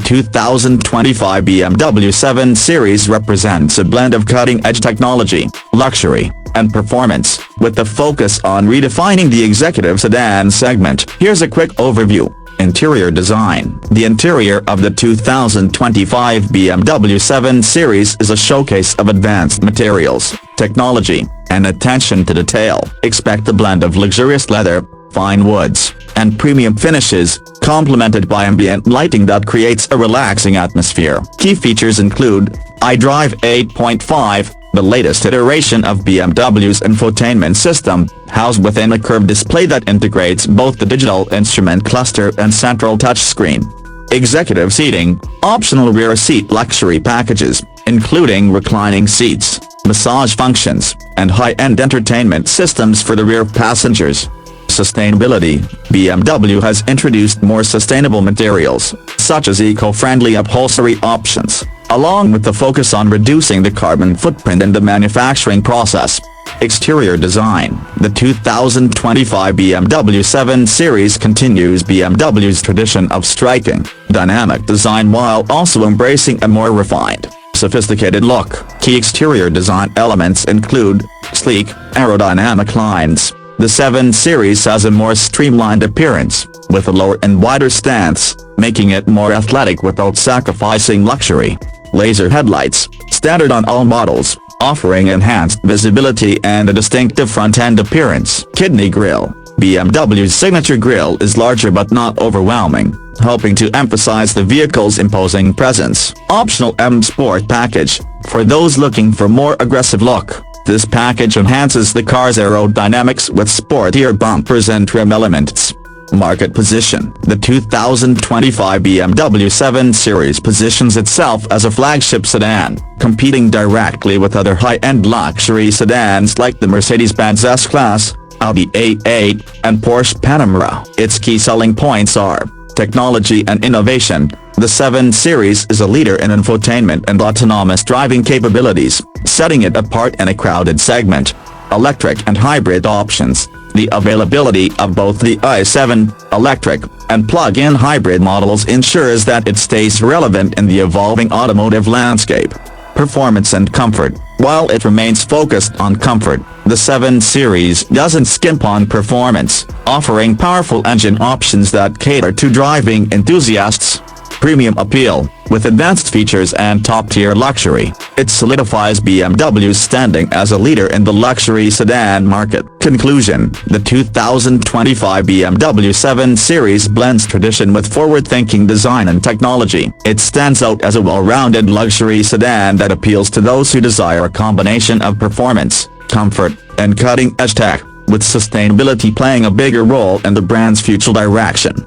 2025 BMW 7 Series represents a blend of cutting-edge technology, luxury, and performance, with the focus on redefining the executive sedan segment. Here's a quick overview. Interior design. The interior of the 2025 BMW 7 Series is a showcase of advanced materials, technology, and attention to detail. Expect a blend of luxurious leather, fine woods, and premium finishes, complemented by ambient lighting that creates a relaxing atmosphere. Key features include iDrive 8.5, the latest iteration of BMW's infotainment system, housed within a curved display that integrates both the digital instrument cluster and central touchscreen. Executive seating. Optional rear seat luxury packages, including reclining seats, massage functions, and high-end entertainment systems for the rear passengers. Sustainability. BMW has introduced more sustainable materials, such as eco-friendly upholstery options, along with the focus on reducing the carbon footprint in the manufacturing process. Exterior design. The 2025 BMW 7 Series continues BMW's tradition of striking, dynamic design while also embracing a more refined, sophisticated look. Key exterior design elements include sleek, aerodynamic lines. The 7 Series has a more streamlined appearance, with a lower and wider stance, making it more athletic without sacrificing luxury. Laser headlights, standard on all models, offering enhanced visibility and a distinctive front-end appearance. Kidney grille. BMW's signature grille is larger but not overwhelming, helping to emphasize the vehicle's imposing presence. Optional M Sport package. For those looking for more aggressive look, this package enhances the car's aerodynamics with sportier bumpers and trim elements. Market position. The 2025 BMW 7 Series positions itself as a flagship sedan, competing directly with other high-end luxury sedans like the Mercedes-Benz S-Class, Audi A8, and Porsche Panamera. Its key selling points are technology and innovation. The 7 Series is a leader in infotainment and autonomous driving capabilities, setting it apart in a crowded segment. Electric and hybrid options. The availability of both the i7, electric, and plug-in hybrid models ensures that it stays relevant in the evolving automotive landscape. Performance and comfort. While it remains focused on comfort, the 7 Series doesn't skimp on performance, offering powerful engine options that cater to driving enthusiasts. Premium appeal. With advanced features and top-tier luxury, it solidifies BMW's standing as a leader in the luxury sedan market. Conclusion. The 2025 BMW 7 Series blends tradition with forward-thinking design and technology. It stands out as a well-rounded luxury sedan that appeals to those who desire a combination of performance, comfort, and cutting-edge tech, with sustainability playing a bigger role in the brand's future direction.